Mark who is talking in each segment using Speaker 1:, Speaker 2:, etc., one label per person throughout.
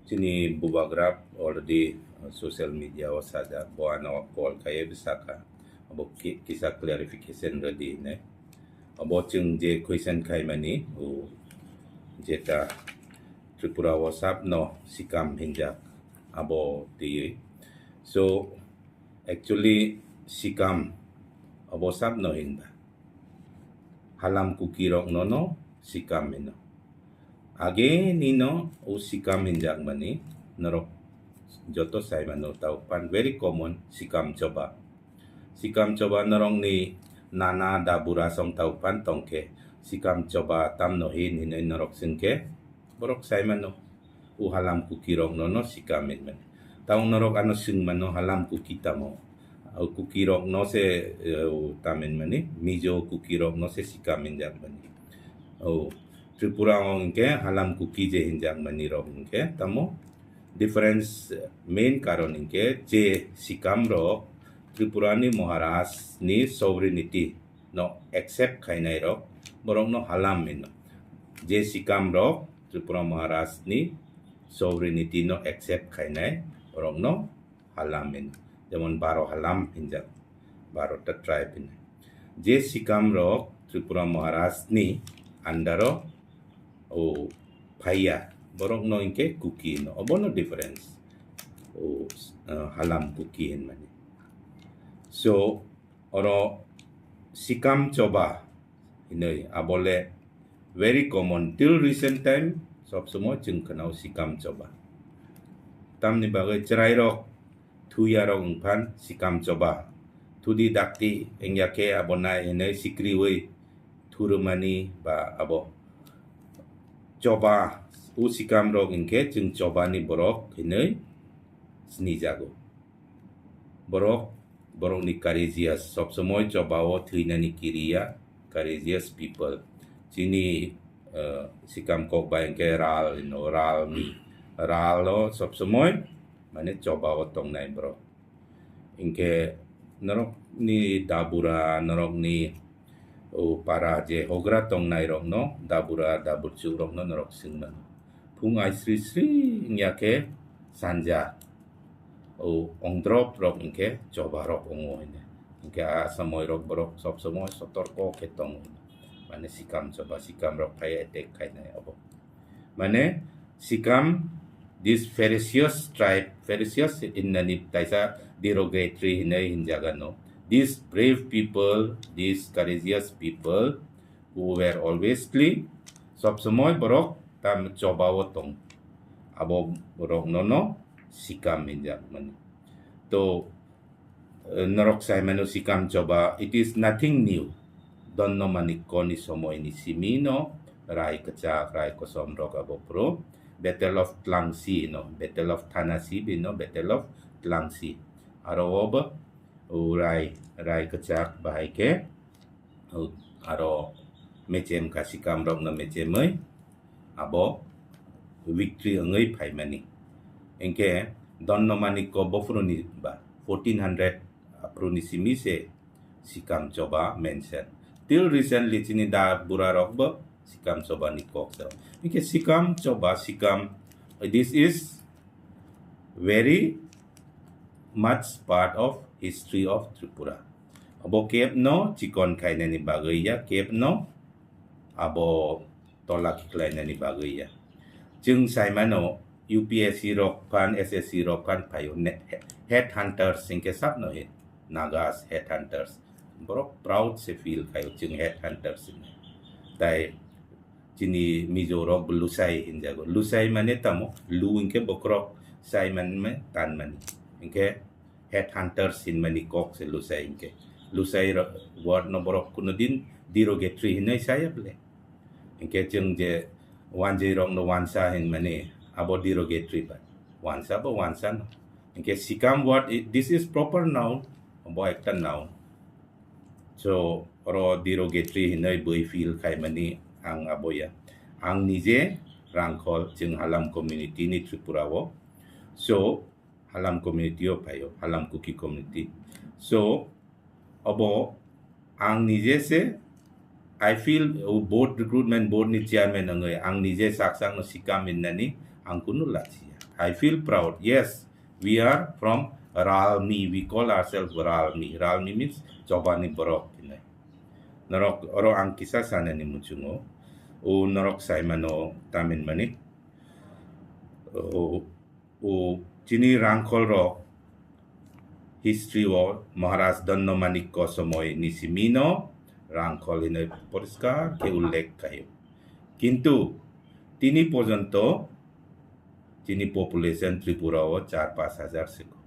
Speaker 1: Sini bubagrap already social media wasada boano call kaya bisa ka abo kisah clarification ready ne abo chung je question kai mani o jeta Tripura WhatsApp no sikam hinjak abo ti so actually sikam abo sab no hinba halam kukirok no sikam no age nino o sikam hinjak mani narok joto sai mano taupan very common sikam coba narong ni nana dabura song taupan tongke sikam coba tam no hin in narok singke borok sai mano u halam kukirok no sikam men taung narok ano sing mano halam kukita mo au kukirok no se tamen mani mijo kukirok no se sikam hinjak mani oh Tripura ke halam kuki je hinjak mani rok ke tamo difference main karon ke je sikam rok Tripura ni Maharashtra ni sovereignty no accept khainai rok borok no halam min je sikam rok Tripura Maharashtra ni sovereignty no accept khainai borok no halam min যেমন 12 halam hinjak 12 tribe in je sikam rok Tripura Maharashtra ni andaro o phaya borok no inke kuki no obono difference o halam kuki in mani so oro sikam coba ini abole very common till recent time sob semua jeng kenal sikam coba tam ni bagai cerai rok tuya rok umpan sikam coba tudi dakti engyake abona ini sikriwe turumani ba abo coba usikam rok inke jeng coba ni borok ini seni jago borok ni Carizias sob semua coba o tuina ni kiria Carizias people sini sikam kok ba inke ral no ral mi ral lo sob semua mana coba o tong nai bro inke narok ni dabura narok ni o para je hogra tong nai rok no dabura dabur chu rok no narok singman phung ai sri nyake sanja o ongdrop rok inke coba rok ongo ini inke samoy rok borok sob semua sotor ko ketong mane sikam coba sikam rok pay attack kai nai abo mane sikam this Pharisaios tribe Pharisaios in nani taisa derogatory hinai hinjagano these brave people, these courageous people who were always clean, sob semoy borok tam coba wotong, abo borok nono sikam hinjak mani. To narok sai manu sikam coba, it is nothing new. Don no mani koni somo ini simino, rai kecak, rai kosom rok abo pro, Battle of Tlangsi, no, Battle of Thanasi, no, Battle of Tlangsi. Aroba urai rai kecak bahai ke aro mecem kasih kamrok na mecemai abo victory ngai phai mani engke don no mani ko bofruni ba 1400 apruni simi se sikam coba mention till recently sini da burarok ba sikam coba ni kok so engke sikam coba sikam this is very much part of history of Tripura. Abo kep no chikon kai nani bagay ya kep no abo tolak klay nani bagay ya. Jung sai mano UPSC rok pan SSC rok pan payo headhunters singke sap no hit Nagas headhunters. Borok proud se feel kayo jung headhunters ini. Tai jini mizo rok belusai hinjago. Lusai mane tamo lu inke bokrok sai man me tan mani. Inke headhunters in manikok se lusai inke lusai word no borok kunudin derogatory hinai saya ble inke jeng je wanje rong no wansa hin mani abo derogatory ba wansa ba wansa no inke sikam word this is proper noun abo ekta noun so ro derogatory hinai boy feel kai mani ang aboya ang nije rangkol jeng halam community ni Tripura wo so halam community o payo halam kuki community so abo ang nije se I feel board recruitment board ni chairman ngai ang nije saksang no sikam in nani ang kuno la chia I feel proud. Yes, we are from Ralmi. We call ourselves Ralmi. Ralmi means Chobani Borok. Norok oro ang kisah sana ni mucungo. O norok saimano tamin mani. O chini rangkol rok history o Maharaj Danno Manik ko somoy ni Simino rangkol ini poriskar ke ullek kayo. Kintu tini porjonto chini population Tripura o 4-5 হাজার siko.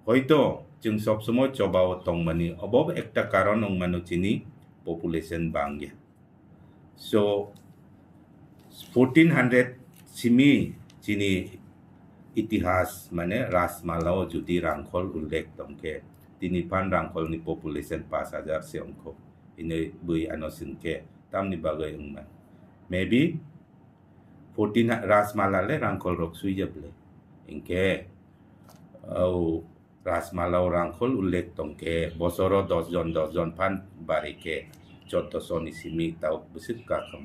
Speaker 1: হয়তো जों सब समय चबाओ तंगमानी अबब एकटा कारण अंगमानो चिनी population बांगे. So 1400 Simi चिनी इतिहास माने रासमालाओ जुदी रांखल उल्लेख तंके तिनी पान रांखल नि population 5,000 से अंको इने बुई अनोसिनके तामनि बागै अंगमान. Maybe 14 रासमाला ले रांखल रोक सुइजबले इनके रासमालाओ रांखल उल्लेख तंके बसरो 10 জন फान बारिके 1400 नि सिमी ताउ बिसित काखम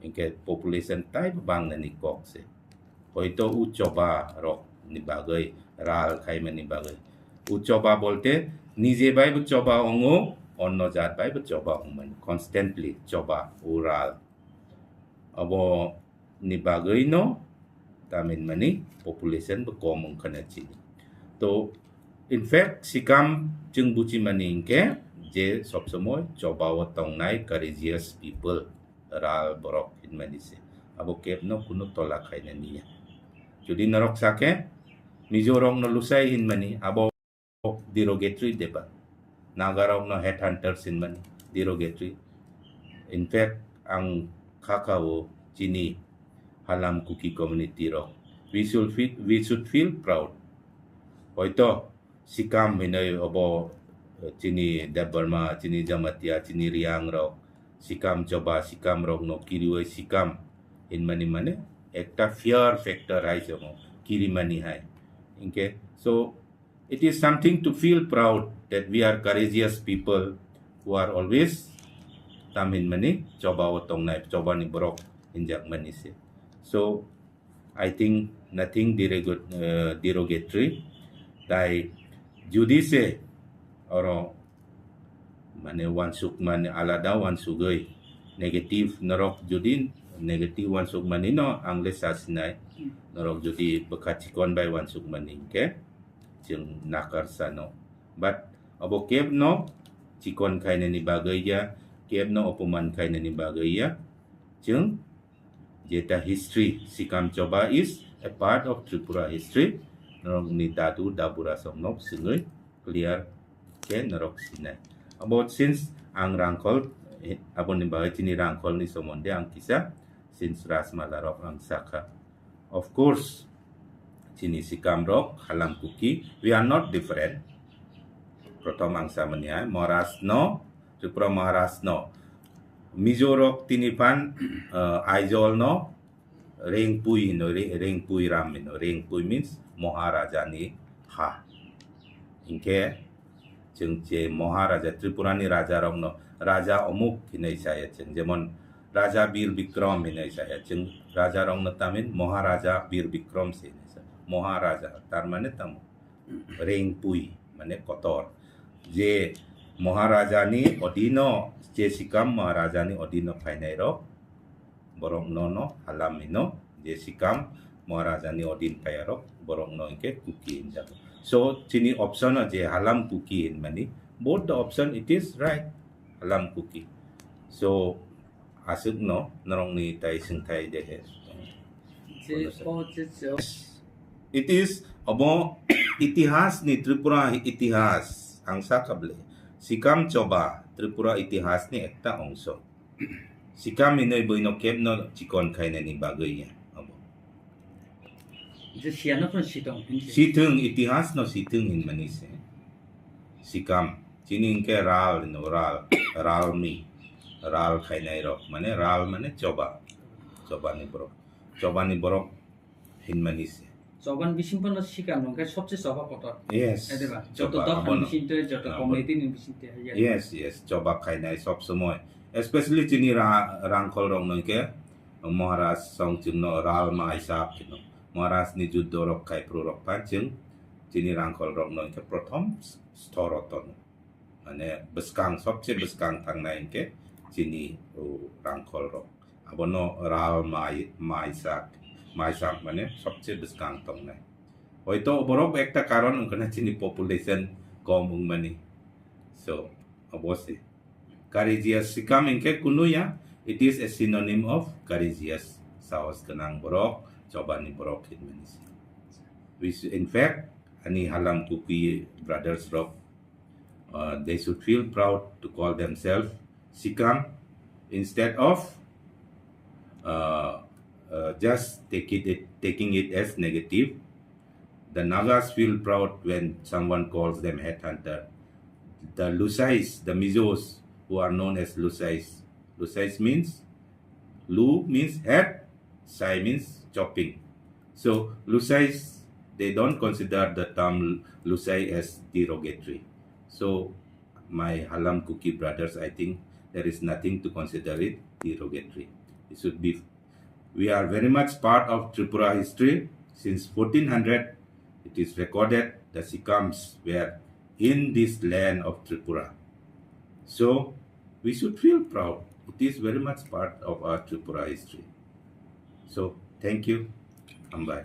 Speaker 1: इनके population टाइप बांगनानि कॉक से হয়তো উচ্চবা রক নিবাগৈ রাল খাইমে নিবাগৈ উচ্চবা বলতে নিজে বাইব চবা অঙ্গ অন্য জাত বাইব চবা অঙ্গমান কনস্ট্যান্টলি চবা ও রাল अब নিবাগৈ ন তামিন মানি পপুলেশন কম ওখানে চিনি তো ইনফ্যাক্ট সিকাম जों বুঝি মানি ইনকে যে সবসময় চবাও তংনাই কারেজিয়াস পিপল রাল বরক হিনমানিছে अब কেবনো কোনো তলা খাইনে নিয়া যদি নরক সাকে মিজোরং ন Lushai হিনমানি abo derogatory deba nagarong no headhunters hinmani derogatory in fact ang kakao chini halam kuki community ro we should feel proud hoito sikam hinay abo chini debarma chini jamatia chini riang ro sikam choba sikam rong no kiriwe sikam hinmani mane ekta fear factor hai jomo kirimani hai inke so it is something to feel proud that we are courageous people who are always tamin mani coba otong nai coba ni borok injak mani se so I think nothing derogatory dai judi se oro mane wansuk mane alada wansugoi negative norok judi negative wansuk mani no angle sasinai norok judi bekachikon bai wansuk mani ke jeng nakar sano but abo keb no chikon kaina ni bagaya keb no opoman kaina ni bagaya jeng jeta history sikam coba is a part of Tripura history norok ni dadu dabura somnok singoi clear ke norok sinai about since ang rangkol abon ni bagay chini rangkol ni somonde ang kisah since rasmalarok ang saka of course chini sikam rok halam kuki we are not different protom angsa mania Maharashno Tripura Maharashno Mizorok tinipan Aizol no Rengpui no Rengpui ram no Rengpui means Maharaja ni ha inke jeng je Maharaja Tripura ni raja rok no raja omuk hinai saya jeng jemon Raja Bir Bikram hinai saya jeng raja rok no tamin Maharaja Bir Bikram se Maharaja তার মানে তাম রেংপুই মানে কতর যে মহারাজানি অধীন যে caecum মহারাজানি অধীন ফাইনাই rock বরং ন হালামিন যে সিকাম মহারাজানি অধীন ফাই রক বরং নকে কুকি ইন যাব সো চিনি অপশন যে হালাম কুকি ইন মানে both the option it is right halam kuki so asuk no norong ni tai sing thai de he it is about इतिहास ni Tripura ইতিহাস angsa kable sikam coba Tripura ইতিহাস ni ekta অংশ sikam inoi boino kebno chikon khaina ni bagoi ya abo
Speaker 2: je siano pun
Speaker 1: situng ইতিহাস no situng in manise sikam chining ke ral no ralmi ral khainai rok mane ral mane coba ni borok hin manise
Speaker 2: 저번 미신번호 시간 뭔가 섭지 저바 거다.
Speaker 1: Yes.
Speaker 2: 애들아. 저도 더 미신들 저도 커뮤니티는 미신들.
Speaker 1: Yes. Coba kainai sob semua. Especially cini rangkol rong nongke Maharaj song cino ral ma isap cino. Marasni judo rok kai pro rok pancing chini rangkol rok non ke prothom storoton mane beskang sobche beskang thang nain ke chini rangkol rok abono ral mai sak mane sobche beskang tong nai hoito borok ekta karon ungkana chini population kom ung mani so obose courageous sikam ingke kunuya it is a synonym of courageous saos kenang borok coba ni borok Indonesia. Which in fact, ani halam kuki brothers rock, they should feel proud to call themselves Sikam instead of just taking it as negative. The Nagas feel proud when someone calls them headhunter. The Lusais, the Mizos, who are known as Lusais. Lusais means Lu means head, Sai means chopping. So Lusais, they don't consider the term Lusai as derogatory. So my Halam Kuki brothers, I think there is nothing to consider it derogatory. It should be. We are very much part of Tripura history. Since 1400, it is recorded the Sikams were in this land of Tripura. So we should feel proud. It is very much part of our Tripura history. So thank you. Ambai.